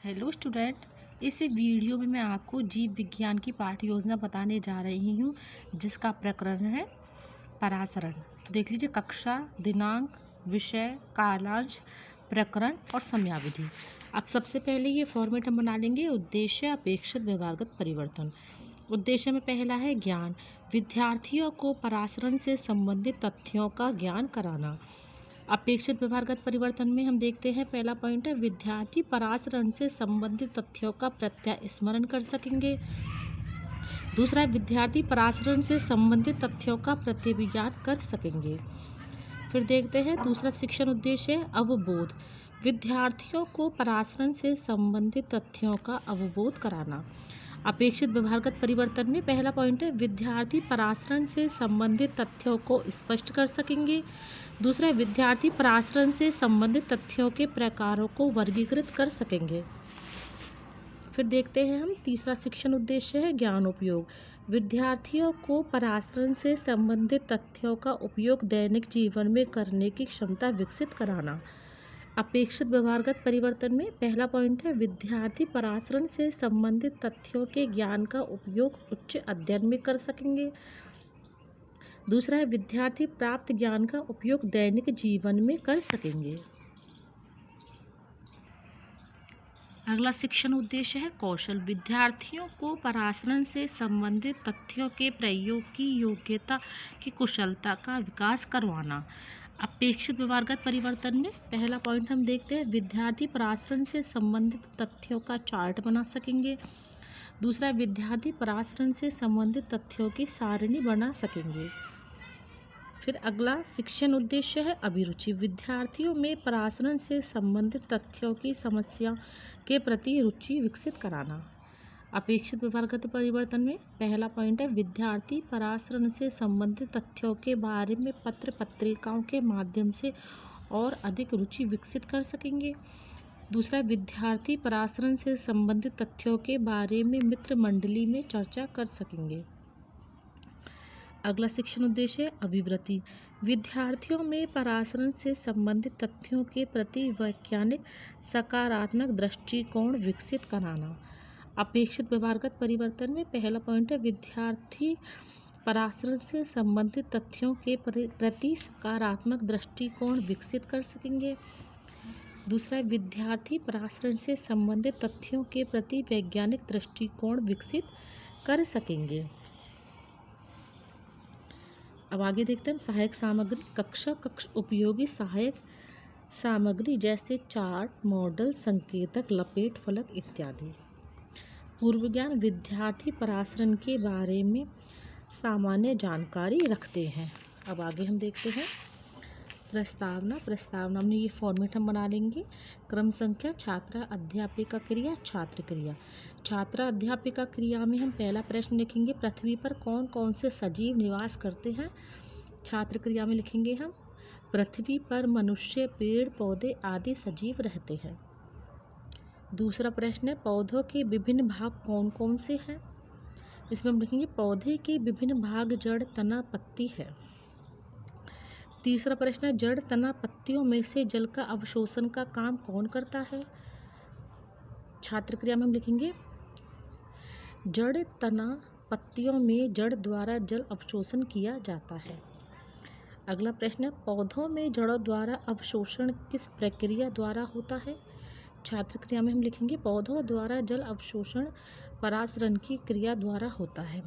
Hello student. इस video में मैं आपको जीव विज्ञान की पाठ्य योजना बताने जा रही हूँ, जिसका प्रकरण है परासरण। तो देख लीजिए कक्षा, दिनांक, विषय, कालांश, प्रकरण और समयावधि। अब सबसे पहले ये फॉर्मेट हम बना लेंगे। उद्देश्य, अपेक्षित व्यवहारगत परिवर्तन। उद्देश्य में पहला है ज्ञान, विद्यार्थियों को परासरण से संबंधित तथ्यों का ज्ञान कराना। अपेक्षित व्यवहारगत परिवर्तन में हम देखते हैं पहला पॉइंट है विद्यार्थी परासरण से संबंधित तथ्यों का प्रत्यय स्मरण कर सकेंगे। दूसरा है विद्यार्थी परासरण से संबंधित तथ्यों का प्रतिविज्ञान कर सकेंगे। फिर देखते हैं दूसरा शिक्षण उद्देश्य है अवबोध, विद्यार्थियों को परासरण से संबंधित तथ्यों का अवबोध कराना। अपेक्षित व्यवहारगत परिवर्तन में पहला पॉइंट है विद्यार्थी परासरण से संबंधित तथ्यों को स्पष्ट कर सकेंगे। दूसरा विद्यार्थी परासरण से संबंधित तथ्यों के प्रकारों को वर्गीकृत कर सकेंगे। फिर देखते हैं हम तीसरा शिक्षण उद्देश्य है ज्ञानोपयोग, विद्यार्थियों को परासरण से संबंधित तथ्यों का उपयोग दैनिक जीवन में करने की क्षमता विकसित कराना। अपेक्षित व्यवहारगत परिवर्तन में पहला पॉइंट है विद्यार्थी परासरण से संबंधित तथ्यों के ज्ञान का उपयोग उच्च अध्ययन में कर सकेंगे। दूसरा है विद्यार्थी प्राप्त ज्ञान का उपयोग दैनिक जीवन में कर सकेंगे। अगला शिक्षण उद्देश्य है कौशल, विद्यार्थियों को परासरण से संबंधित तथ्यों के प्रयोग की योग्यता की कुशलता का विकास करवाना। अपेक्षित व्यवहारगत परिवर्तन में पहला पॉइंट हम देखते हैं विद्यार्थी परासरण से संबंधित तथ्यों का चार्ट बना सकेंगे। दूसरा विद्यार्थी परासरण से संबंधित तथ्यों की सारणी बना सकेंगे। फिर अगला शिक्षण उद्देश्य है अभिरुचि, विद्यार्थियों में परासरण से संबंधित तथ्यों की समस्या के प्रति रुचि विकसित कराना। अपेक्षित व्यवहारगत परिवर्तन में पहला पॉइंट है विद्यार्थी परासरण से संबंधित तथ्यों के बारे में पत्र पत्रिकाओं के माध्यम से और अधिक रुचि विकसित कर सकेंगे। दूसरा विद्यार्थी परासरण से संबंधित तथ्यों के बारे में मित्र मंडली में चर्चा कर सकेंगे। अगला शिक्षण उद्देश्य है अभिवृत्ति, विद्यार्थियों में परासरण से संबंधित तथ्यों के प्रति वैज्ञानिक सकारात्मक दृष्टिकोण विकसित कराना। अपेक्षित व्यवहारगत परिवर्तन में पहला पॉइंट है विद्यार्थी परासरण से संबंधित तथ्यों के प्रति सकारात्मक दृष्टिकोण विकसित कर सकेंगे। दूसरा विद्यार्थी परासरण से संबंधित तथ्यों के प्रति वैज्ञानिक दृष्टिकोण विकसित कर सकेंगे। अब आगे देखते हैं सहायक सामग्री, कक्ष उपयोगी सहायक सामग्री जैसे चार्ट, मॉडल, संकेतक, लपेट फलक इत्यादि। पूर्व ज्ञान, विद्यार्थी परासरण के बारे में सामान्य जानकारी रखते हैं। अब आगे हम देखते हैं प्रस्तावना में ये फॉर्मेट हम बना लेंगे। क्रम संख्या छात्रा अध्यापिका क्रिया छात्र क्रिया। छात्रा अध्यापिका क्रिया में हम पहला प्रश्न लिखेंगे पृथ्वी पर कौन कौन से सजीव निवास करते हैं। छात्र क्रिया में लिखेंगे हम पृथ्वी पर मनुष्य, पेड़ पौधे आदि सजीव रहते हैं। दूसरा प्रश्न है पौधों के विभिन्न भाग कौन कौन से हैं। इसमें हम लिखेंगे पौधे के विभिन्न भाग जड़, तना, पत्ती है। तीसरा प्रश्न है जड़, तना, पत्तियों में से जल का अवशोषण का काम कौन करता है। छात्र क्रिया में हम लिखेंगे जड़, तना, पत्तियों में जड़ द्वारा जल अवशोषण किया जाता है। अगला प्रश्न है पौधों में जड़ों द्वारा अवशोषण किस प्रक्रिया द्वारा होता है। छात्र क्रिया में हम लिखेंगे पौधों द्वारा जल अवशोषण परासरण की क्रिया द्वारा होता है।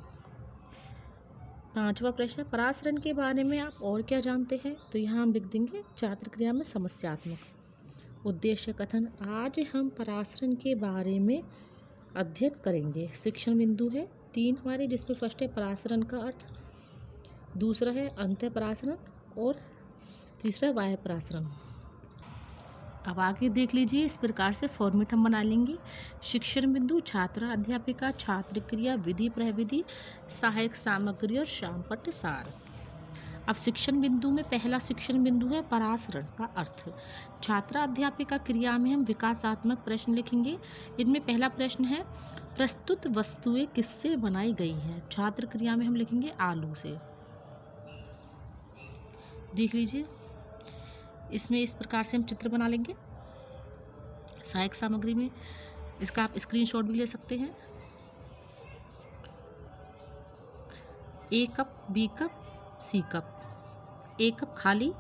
पांचवा प्रश्न परासरण के बारे में आप और क्या जानते हैं। तो यहाँ हम लिख देंगे छात्र क्रिया में समस्यात्मक। उद्देश्य कथन, आज हम परासरण के बारे में अध्ययन करेंगे। शिक्षण बिंदु है 3 हमारे, जिसमें फर्स्ट है परासरण का अर्थ, दूसरा है अंतः परासरण और तीसरा बाह्य परासरण। अब आगे देख लीजिए इस प्रकार से फॉर्मेट हम बना लेंगे। शिक्षण बिंदु छात्रा अध्यापिका, छात्र क्रिया, विधि प्रविधि, सहायक सामग्री और शामपट्ट सार। अब शिक्षण बिंदु में पहला शिक्षण बिंदु है परासरण का अर्थ। छात्रा अध्यापिका क्रिया में हम विकासात्मक प्रश्न लिखेंगे। इनमें पहला प्रश्न है प्रस्तुत वस्तुएं किससे बनाई गई हैं। छात्र क्रिया में हम लिखेंगे आलू से। देख लीजिए इसमें इस प्रकार से हम चित्र बना लेंगे। सहायक सामग्री में इसका आप स्क्रीनशॉट भी ले सकते हैं। ए कप, बी कप, सी कप। ए कप खाली,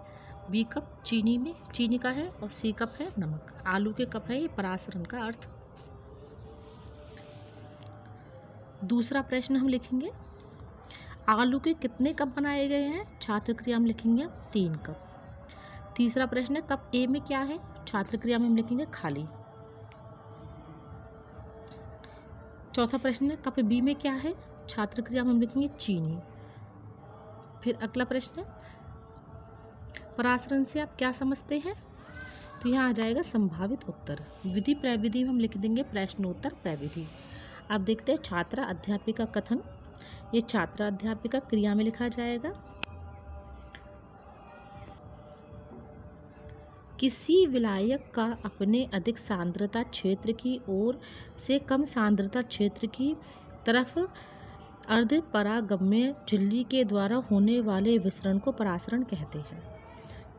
बी कप चीनी का है और सी कप है नमक। आलू के कप है ये परासरण का अर्थ। दूसरा प्रश्न हम लिखेंगे, आलू के कितने कप बनाए गए हैं? छात्र क्रिया में लिखेंगे हम 3 कप। तीसरा प्रश्न है, कप ए में क्या है? छात्र क्रिया में हम लिखेंगे खाली। चौथा प्रश्न है, कप बी में क्या है? छात्र क्रिया में हम लिखेंगे चीनी। फिर अगला प्रश्न है, परासरण से आप क्या समझते हैं? तो यहाँ आ जाएगा संभावित उत्तर। विधि प्रविधि में हम लिख देंगे प्रश्नोत्तर प्रविधि। अब देखते हैं छात्रा अध्यापिका कथन। ये छात्रा अध्यापिका क्रिया में लिखा जाएगा। किसी विलायक का अपने अधिक सांद्रता क्षेत्र की ओर से कम सांद्रता क्षेत्र की तरफ अर्धपरागम्य झिल्ली के द्वारा होने वाले विसरण को परासरण कहते हैं।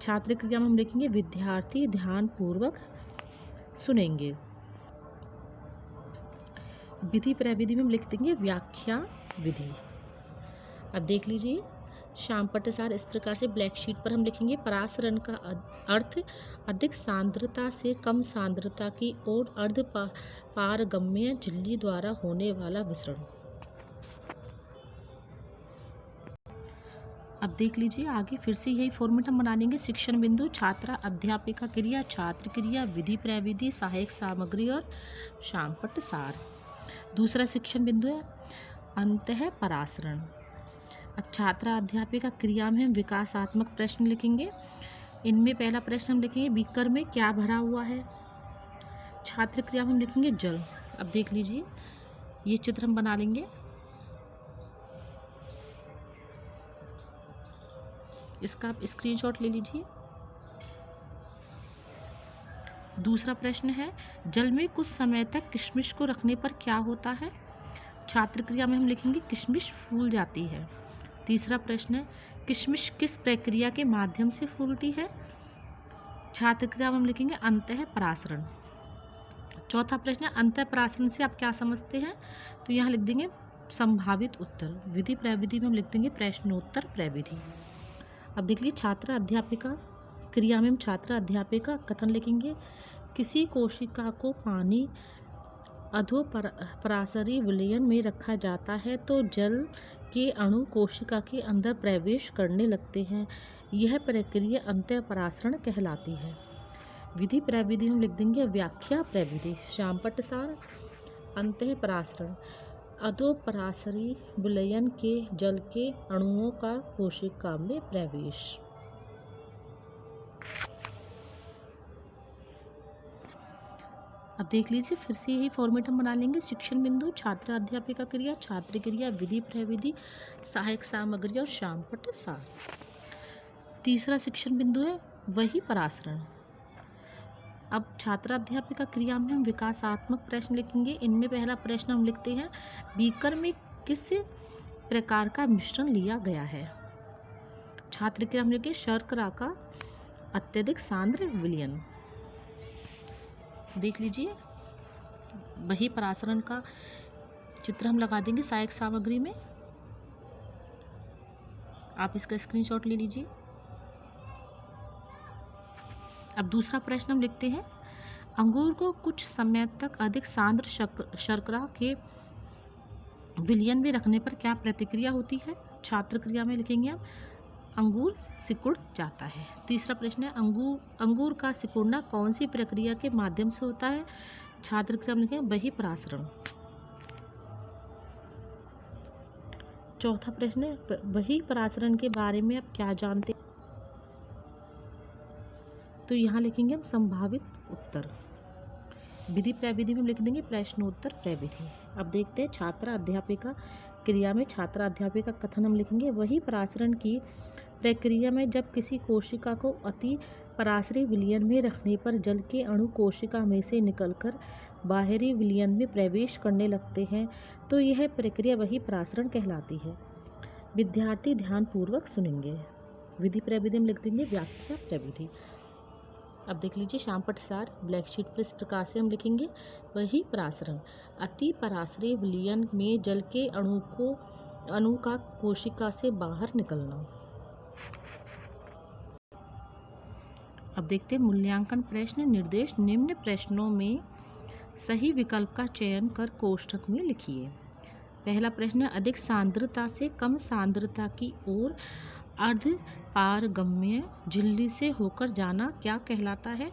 छात्र क्रिया में हम लिखेंगे विद्यार्थी ध्यान पूर्वक सुनेंगे। विधि प्रविधि में हम लिख देंगे व्याख्या विधि। अब देख लीजिए, श्याम पट्टसार इस प्रकार से ब्लैक शीट पर हम लिखेंगे परासरण का अर्थ अधिक सांद्रता से कम सांद्रता की ओर अर्धपारगम्य झिल्ली द्वारा होने वाला विसरण। अब देख लीजिए आगे फिर से यही फॉर्मेट हम बना लेंगे। शिक्षण बिंदु, छात्रा अध्यापिका क्रिया, छात्र क्रिया, विधि प्रविधि, सहायक सामग्री और श्याम पट्टसार। दूसरा शिक्षण बिंदु है अंतः परासरण। अब छात्रा अध्यापिका क्रिया में हम विकासात्मक प्रश्न लिखेंगे। इनमें पहला प्रश्न हम लिखेंगे बीकर में क्या भरा हुआ है? छात्र क्रिया में हम लिखेंगे जल। अब देख लीजिए ये चित्र हम बना लेंगे। इसका आप स्क्रीनशॉट ले लीजिए। दूसरा प्रश्न है जल में कुछ समय तक किशमिश को रखने पर क्या होता है? छात्र क्रिया में हम लिखेंगे किशमिश फूल जाती है। तीसरा प्रश्न है किशमिश किस प्रक्रिया के माध्यम से फूलती है? छात्र क्रिया में हम लिखेंगे अंतः परासरण। चौथा प्रश्न है अंतः परासरण से आप क्या समझते हैं? तो यहाँ लिख देंगे संभावित उत्तर। विधि प्रविधि में हम लिख देंगे प्रश्नोत्तर प्रविधि। अब देख लीजिए छात्रा अध्यापिका क्रिया में हम छात्रा अध्यापिका कथन लिखेंगे। किसी कोशिका को पानी अधोपरासरी विलयन में रखा जाता है तो जल के अणु कोशिका के अंदर प्रवेश करने लगते हैं। यह प्रक्रिया अंतः परासरण कहलाती है। विधि प्रविधि हम लिख देंगे व्याख्या प्रविधि। श्याम पट्टसार अंतः परासरण अधोपरासरी विलयन के जल के अणुओं का कोशिका में प्रवेश। अब देख लीजिए फिर से यही फॉर्मेट हम बना लेंगे। शिक्षण बिंदु, छात्रा अध्यापिका क्रिया, छात्र क्रिया, विधि प्रविधि, सहायक सामग्री और श्याम पट्टसार। तीसरा शिक्षण बिंदु है वही परासरण। अब छात्रा अध्यापिका क्रिया में हम विकासात्मक प्रश्न लिखेंगे। इनमें पहला प्रश्न हम लिखते हैं बीकर में किस प्रकार का मिश्रण लिया गया है? छात्र क्रिया में लिखेंगे शर्करा का अत्यधिक सांद्र विलयन। देख लीजिए वही परासरण का चित्र हम लगा देंगे सहायक सामग्री में। आप इसका स्क्रीनशॉट ले लीजिए। अब दूसरा प्रश्न हम लिखते हैं अंगूर को कुछ समय तक अधिक सांद्र शर्करा के विलयन में रखने पर क्या प्रतिक्रिया होती है? छात्र क्रिया में लिखेंगे हम अंगूर सिकुड़ जाता है। तीसरा प्रश्न है अंगूर का सिकुड़ना कौन सी प्रक्रिया के माध्यम से होता है? छात्र क्रिया में लिखेंगे वही परासरण। चौथा प्रश्न है वही परासरण के बारे में आप क्या जानते हैं? तो यहाँ लिखेंगे हम संभावित उत्तर। विधि प्रविधि में लिख देंगे प्रश्नोत्तर प्रविधि। अब देखते हैं छात्रा अध्यापिका क्रिया में छात्रा अध्यापिका कथन हम लिखेंगे वही परासरण की प्रक्रिया में जब किसी कोशिका को अति परासरी विलयन में रखने पर जल के अणु कोशिका में से निकलकर बाहरी विलयन में प्रवेश करने लगते हैं तो यह प्रक्रिया वही परासरण कहलाती है। विद्यार्थी ध्यान पूर्वक सुनेंगे। विधि प्रविधि में लिख देंगे व्याख्या प्रविधि। अब देख लीजिए श्याम पटसार ब्लैक शीट पर इस प्रकार से हम लिखेंगे, वही परासरण अति पराश्रय विलयन में जल के अणु का कोशिका से बाहर निकलना। अब देखते हैं मूल्यांकन प्रश्न। निर्देश निम्न प्रश्नों में सही विकल्प का चयन कर कोष्ठक में लिखिए। पहला प्रश्न, अधिक सांद्रता से कम सांद्रता की ओर अर्ध पारगम्य झिल्ली से होकर जाना क्या कहलाता है?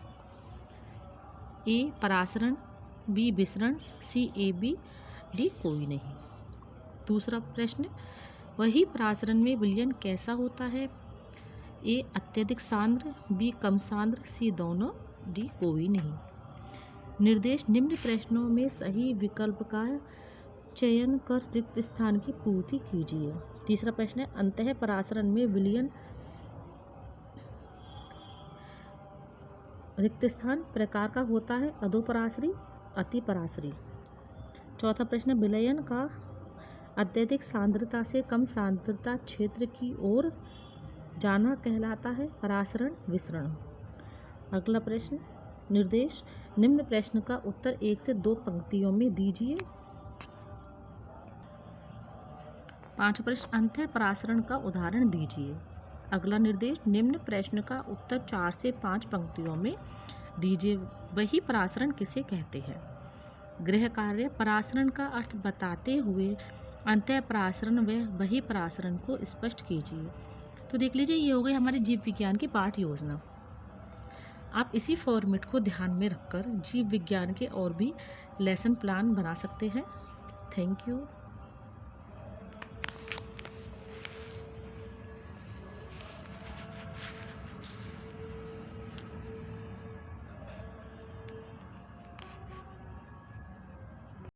ए परासरण, बी विसरण, सी AB, डी कोई नहीं। दूसरा प्रश्न, वही परासरण में विलयन कैसा होता है? ए अत्यधिक सांद्र, बी कम सांद्र, सी दोनों, डी कोई नहीं। निर्देश निम्न प्रश्नों में सही विकल्प का चयन कर रिक्त स्थान की पूर्ति कीजिए। तीसरा प्रश्न है, अंतः परासरण में विलयन रिक्त स्थान प्रकार का होता है, अधोपरासरी, अतिपरासरी। चौथा प्रश्न, विलयन का अत्यधिक सांद्रता से कम सांद्रता क्षेत्र की ओर जाना कहलाता है, परासरण, विसरण। अगला प्रश्न, निर्देश निम्न प्रश्न का उत्तर 1 से 2 पंक्तियों में दीजिए। पांचवा प्रश्न, अंतः परासरण का उदाहरण दीजिए। अगला निर्देश निम्न प्रश्न का उत्तर 4 से 5 पंक्तियों में दीजिए। वही परासरण किसे कहते हैं? गृह कार्य, परासरण का अर्थ बताते हुए अंतः परासरण व वही परासरण को स्पष्ट कीजिए। तो देख लीजिए, ये हो गई हमारी जीव विज्ञान की पाठ योजना। आप इसी फॉर्मेट को ध्यान में रखकर जीव विज्ञान के और भी लेसन प्लान बना सकते हैं। Thank you.